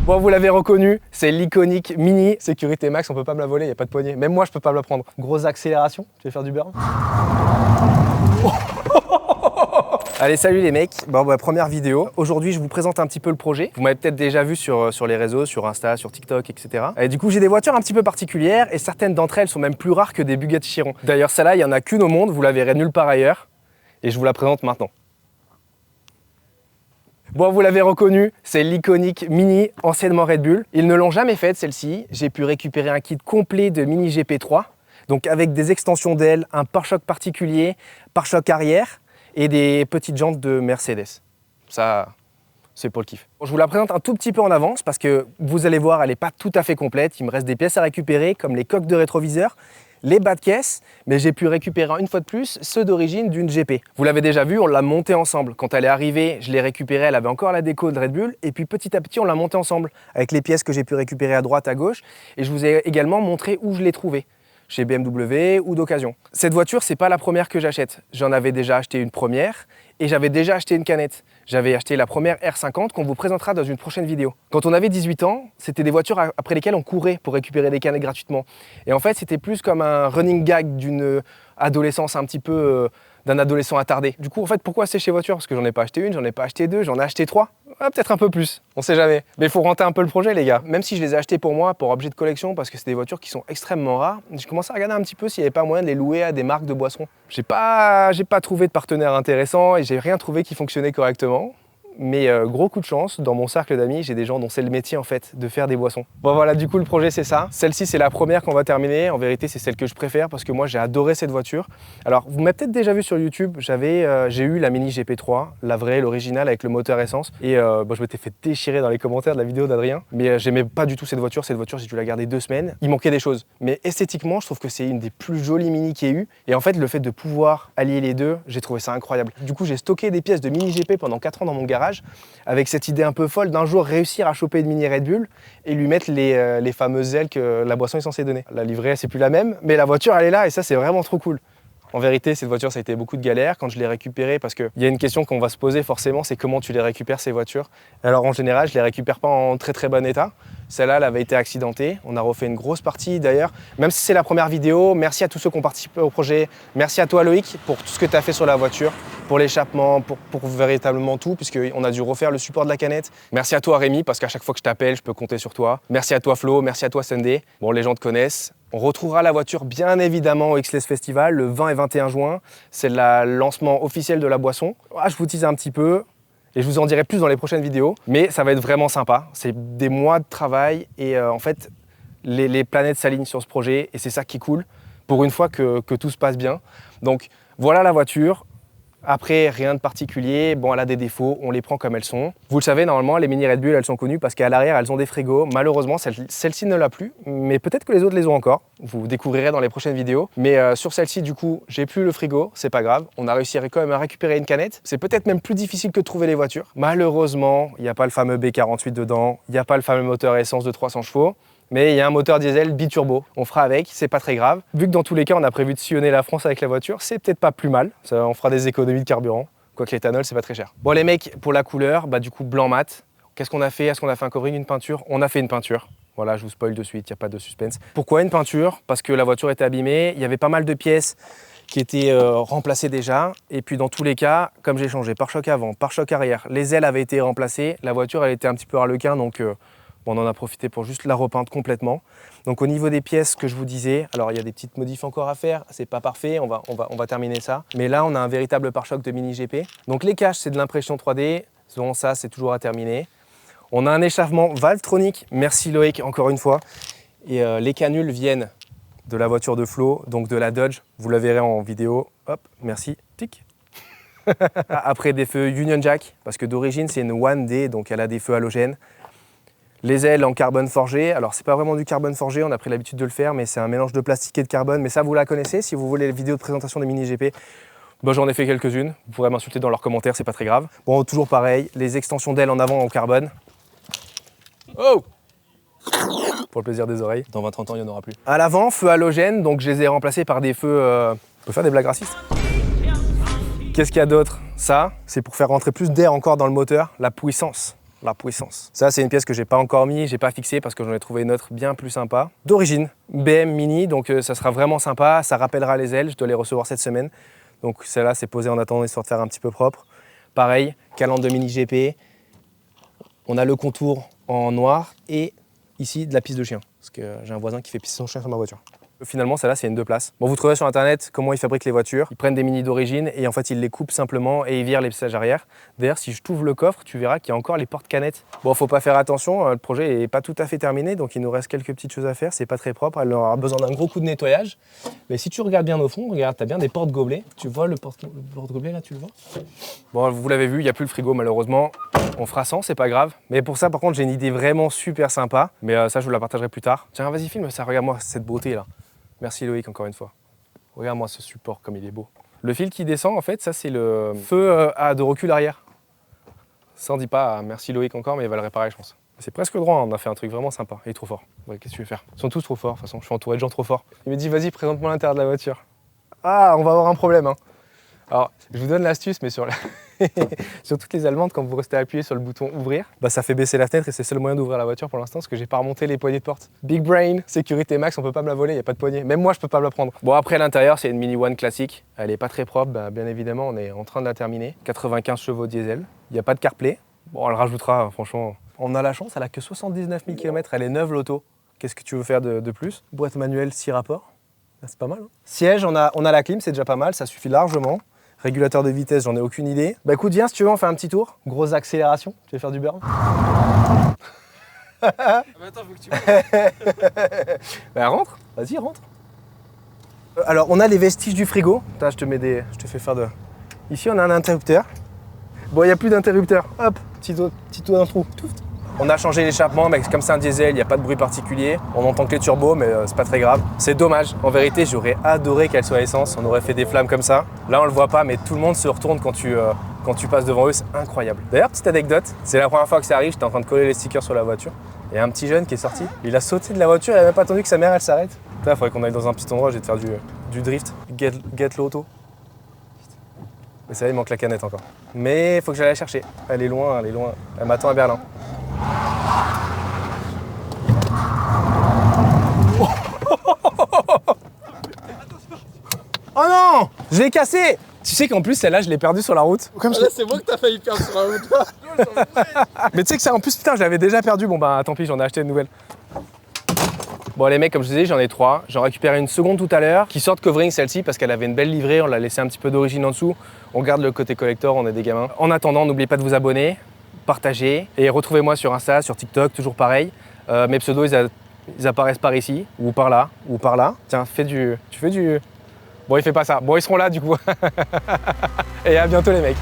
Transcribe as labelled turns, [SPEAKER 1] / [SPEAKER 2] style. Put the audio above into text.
[SPEAKER 1] Bon, vous l'avez reconnu, c'est l'iconique Mini. Sécurité max, on peut pas me la voler, il n'y a pas de poignée. Même moi, je peux pas me la prendre. Grosse accélération, tu veux faire du burn? Allez, salut les mecs. Bon, première vidéo. Aujourd'hui, je vous présente un petit peu le projet. Vous m'avez peut-être déjà vu sur les réseaux, sur Insta, sur TikTok, etc. Et du coup, j'ai des voitures un petit peu particulières et certaines d'entre elles sont même plus rares que des Bugatti Chiron. D'ailleurs, celle-là, il n'y en a qu'une au monde, vous la verrez nulle part ailleurs. Et je vous la présente maintenant. Bon, vous l'avez reconnu, c'est l'iconique Mini, anciennement Red Bull. Ils ne l'ont jamais faite, celle-ci. J'ai pu récupérer un kit complet de Mini GP3, donc avec des extensions d'ailes, un pare-choc particulier, pare-choc arrière et des petites jantes de Mercedes. Ça, c'est pour le kiff. Bon, je vous la présente un tout petit peu en avance parce que vous allez voir, elle n'est pas tout à fait complète. Il me reste des pièces à récupérer, comme les coques de rétroviseur, les bas de caisse, mais j'ai pu récupérer une fois de plus ceux d'origine d'une GP. Vous l'avez déjà vu, on l'a montée ensemble. Quand elle est arrivée, je l'ai récupérée, elle avait encore la déco de Red Bull, et puis petit à petit, on l'a montée ensemble avec les pièces que j'ai pu récupérer à droite, à gauche, et je vous ai également montré où je l'ai trouvée, chez BMW ou d'occasion. Cette voiture, c'est pas la première que j'achète. J'en avais déjà acheté une première, et j'avais déjà acheté une canette. J'avais acheté la première R50 qu'on vous présentera dans une prochaine vidéo. Quand on avait 18 ans, c'était des voitures après lesquelles on courait pour récupérer des canettes gratuitement. Et en fait, c'était plus comme un running gag d'une adolescence un petit peu d'un adolescent attardé. Du coup, en fait, pourquoi sécher voiture? Parce que j'en ai pas acheté une, j'en ai pas acheté deux, j'en ai acheté trois. Ah, peut-être un peu plus, on sait jamais. Mais il faut renter un peu le projet, les gars. Même si je les ai achetés pour moi, pour objet de collection, parce que c'est des voitures qui sont extrêmement rares, j'ai commencé à regarder un petit peu s'il n'y avait pas moyen de les louer à des marques de boissons. J'ai pas trouvé de partenaire intéressant et j'ai rien trouvé qui fonctionnait correctement. Mais gros coup de chance, dans mon cercle d'amis, j'ai des gens dont c'est le métier en fait, de faire des boissons. Bon voilà, du coup le projet c'est ça. Celle-ci c'est la première qu'on va terminer. En vérité c'est celle que je préfère parce que moi j'ai adoré cette voiture. Alors vous m'avez peut-être déjà vu sur YouTube, j'ai eu la Mini GP3, la vraie, l'originale avec le moteur essence. Et je m'étais fait déchirer dans les commentaires de la vidéo d'Adrien. Mais j'aimais pas du tout cette voiture. Cette voiture j'ai dû la garder 2 semaines. Il manquait des choses. Mais esthétiquement je trouve que c'est une des plus jolies Mini qu'il y ait eu. Et en fait le fait de pouvoir allier les deux, j'ai trouvé ça incroyable. Du coup j'ai stocké des pièces de Mini GP pendant 4 ans dans mon garage, avec cette idée un peu folle d'un jour réussir à choper une Mini Red Bull et lui mettre les fameuses ailes que la boisson est censée donner. La livrée c'est plus la même, mais la voiture elle est là et ça c'est vraiment trop cool. En vérité, cette voiture, ça a été beaucoup de galères quand je l'ai récupérée parce qu'il y a une question qu'on va se poser forcément, c'est comment tu les récupères ces voitures. Alors en général, je les récupère pas en très bon état. Celle-là, elle avait été accidentée. On a refait une grosse partie d'ailleurs. Même si c'est la première vidéo, merci à tous ceux qui ont participé au projet. Merci à toi Loïc pour tout ce que tu as fait sur la voiture, pour l'échappement, pour véritablement tout, puisqu'on a dû refaire le support de la canette. Merci à toi Rémi, parce qu'à chaque fois que je t'appelle, je peux compter sur toi. Merci à toi Flo, merci à toi Sunday. Bon, les gens te connaissent. On retrouvera la voiture bien évidemment au X-Less Festival le 20 et 21 juin. C'est le lancement officiel de la boisson. Je vous tease un petit peu et je vous en dirai plus dans les prochaines vidéos. Mais ça va être vraiment sympa. C'est des mois de travail et en fait, les planètes s'alignent sur ce projet et c'est ça qui est cool. Pour une fois que tout se passe bien. Donc voilà la voiture. Après, rien de particulier. Bon, elle a des défauts, on les prend comme elles sont. Vous le savez, normalement, les Mini Red Bull, elles sont connues parce qu'à l'arrière, elles ont des frigos. Malheureusement, celle-ci ne l'a plus, mais peut-être que les autres les ont encore. Vous découvrirez dans les prochaines vidéos. Mais sur celle-ci, du coup, j'ai plus le frigo, c'est pas grave. On a réussi quand même à récupérer une canette. C'est peut-être même plus difficile que de trouver les voitures. Malheureusement, il n'y a pas le fameux B48 dedans. Il n'y a pas le fameux moteur essence de 300 chevaux. Mais il y a un moteur diesel biturbo, on fera avec, c'est pas très grave. Vu que dans tous les cas, on a prévu de sillonner la France avec la voiture, c'est peut-être pas plus mal. Ça, on fera des économies de carburant, quoique l'éthanol, c'est pas très cher. Bon les mecs, pour la couleur, du coup blanc mat. Qu'est-ce qu'on a fait? Est-ce qu'on a fait un covering, une peinture? On a fait une peinture. Voilà, je vous spoil de suite, il n'y a pas de suspense. Pourquoi une peinture? Parce que la voiture était abîmée, il y avait pas mal de pièces qui étaient remplacées déjà. Et puis dans tous les cas, comme j'ai changé pare-choc avant, pare-choc arrière, les ailes avaient été remplacées, la voiture elle était un petit peu harlequin, donc on en a profité pour juste la repeindre complètement. Donc au niveau des pièces que je vous disais, alors il y a des petites modifs encore à faire, c'est pas parfait, on va terminer ça. Mais là on a un véritable pare-choc de Mini GP. Donc les caches c'est de l'impression 3D, souvent ça c'est toujours à terminer. On a un échappement Valvetronic, merci Loïc encore une fois. Et les canules viennent de la voiture de Flo, donc de la Dodge, vous la verrez en vidéo. Hop, merci, tic. Après des feux Union Jack, parce que d'origine c'est une 1D, donc elle a des feux halogènes. Les ailes en carbone forgé, alors c'est pas vraiment du carbone forgé, on a pris l'habitude de le faire, mais c'est un mélange de plastique et de carbone, mais ça vous la connaissez, si vous voulez les vidéos de présentation des Mini GP, j'en ai fait quelques-unes, vous pourrez m'insulter dans leurs commentaires, c'est pas très grave. Bon, toujours pareil, les extensions d'ailes en avant en carbone. Oh! Pour le plaisir des oreilles, dans 20-30 ans il n'y en aura plus. À l'avant, feux halogènes, donc je les ai remplacés par des feux... On peut faire des blagues racistes. Qu'est-ce qu'il y a d'autre? Ça, c'est pour faire rentrer plus d'air encore dans le moteur, la puissance. La puissance. Ça, c'est une pièce que j'ai pas encore mis, j'ai pas fixé parce que j'en ai trouvé une autre bien plus sympa. D'origine, BM Mini, donc ça sera vraiment sympa. Ça rappellera les ailes, je dois les recevoir cette semaine. Donc celle-là, c'est posé en attendant histoire de faire un petit peu propre. Pareil, calandre de mini GP. On a le contour en noir et ici de la piste de chien. Parce que j'ai un voisin qui fait pisser son chien sur ma voiture. Finalement, celle-là, c'est une 2 places. Bon, vous trouvez sur internet comment ils fabriquent les voitures. Ils prennent des Mini d'origine et en fait, ils les coupent simplement et ils virent les passages arrière. D'ailleurs, si je t'ouvre le coffre, tu verras qu'il y a encore les portes-canettes. Bon, faut pas faire attention, le projet n'est pas tout à fait terminé, donc il nous reste quelques petites choses à faire. C'est pas très propre, elle aura besoin d'un gros coup de nettoyage. Mais si tu regardes bien au fond, regarde, tu as bien des portes-gobelets. Tu vois le porte-gobelet là, tu le vois? Bon, vous l'avez vu, il n'y a plus le frigo malheureusement. On fera sans, c'est pas grave. Mais pour ça, par contre, j'ai une idée vraiment super sympa. Mais ça, je vous la partagerai plus tard. Tiens, vas-y, filme ça, regarde-moi cette beauté là. Merci Loïc encore une fois. Regarde-moi ce support comme il est beau. Le fil qui descend en fait, ça c'est le feu de recul arrière. Ça on dit pas merci Loïc encore, mais il va le réparer je pense. C'est presque droit, on a fait un truc vraiment sympa. Il est trop fort. Ouais, qu'est-ce que tu veux faire? Ils sont tous trop forts de toute façon, je suis entouré de gens trop forts. Il me dit vas-y présente-moi l'intérieur de la voiture. Ah on va avoir un problème hein. Alors je vous donne l'astuce mais sur toutes les allemandes quand vous restez appuyé sur le bouton ouvrir, bah, ça fait baisser la fenêtre et c'est le seul moyen d'ouvrir la voiture pour l'instant parce que j'ai pas remonté les poignées de porte. Big brain, sécurité max, on peut pas me la voler, il n'y a pas de poignée. Même moi je peux pas me la prendre. Bon après à l'intérieur c'est une Mini One classique, elle est pas très propre, bah, bien évidemment on est en train de la terminer. 95 chevaux diesel, il n'y a pas de CarPlay. Bon elle rajoutera franchement, on a la chance, elle a que 79 000 km, elle est neuve l'auto. Qu'est-ce que tu veux faire de plus? Boîte manuelle 6 rapports, c'est pas mal. Hein. Siège, on a la clim, c'est déjà pas mal, ça suffit largement. Régulateur de vitesse, j'en ai aucune idée. Bah écoute, viens si tu veux, on fait un petit tour. Grosse accélération, tu veux faire du burn?
[SPEAKER 2] Ah bah attends, faut que tu
[SPEAKER 1] Bah rentre, vas-y rentre. Alors on a les vestiges du frigo. Là, je te fais faire de... Ici on a un interrupteur. Bon, il n'y a plus d'interrupteur. Hop, petit doigt dans le trou. On a changé l'échappement, mais comme c'est un diesel, il n'y a pas de bruit particulier. On entend que les turbos, mais c'est pas très grave. C'est dommage. En vérité, j'aurais adoré qu'elle soit essence. On aurait fait des flammes comme ça. Là, on le voit pas, mais tout le monde se retourne quand tu passes devant eux. C'est incroyable. D'ailleurs, petite anecdote, c'est la première fois que ça arrive. J'étais en train de coller les stickers sur la voiture. Il y a un petit jeune qui est sorti. Il a sauté de la voiture, il n'a même pas attendu que sa mère elle s'arrête. Il faudrait qu'on aille dans un petit endroit, je vais te faire du drift. Get l'auto. Mais ça, il manque la canette encore. Mais il faut que j'aille la chercher. Elle est loin, elle est loin. Elle m'attend à Berlin. Oh non! Je l'ai cassé! Tu sais qu'en plus, celle-là, je l'ai perdue sur la route.
[SPEAKER 2] Comme là, c'est moi que t'as failli perdre sur la route.
[SPEAKER 1] Mais tu sais que ça, en plus, putain, je l'avais déjà perdu. Bon, bah tant pis, j'en ai acheté une nouvelle. Bon, les mecs, comme je disais, j'en ai 3. J'en récupéré une seconde tout à l'heure qui sort de covering celle-ci parce qu'elle avait une belle livrée. On l'a laissé un petit peu d'origine en dessous. On garde le côté collector, on est des gamins. En attendant, n'oubliez pas de vous abonner, partager et retrouvez-moi sur Insta, sur TikTok, toujours pareil. Mes pseudos, ils apparaissent par ici, ou par là, ou par là. Tiens, tu fais du... Bon, il fait pas ça. Bon, ils seront là du coup. Et à bientôt les mecs.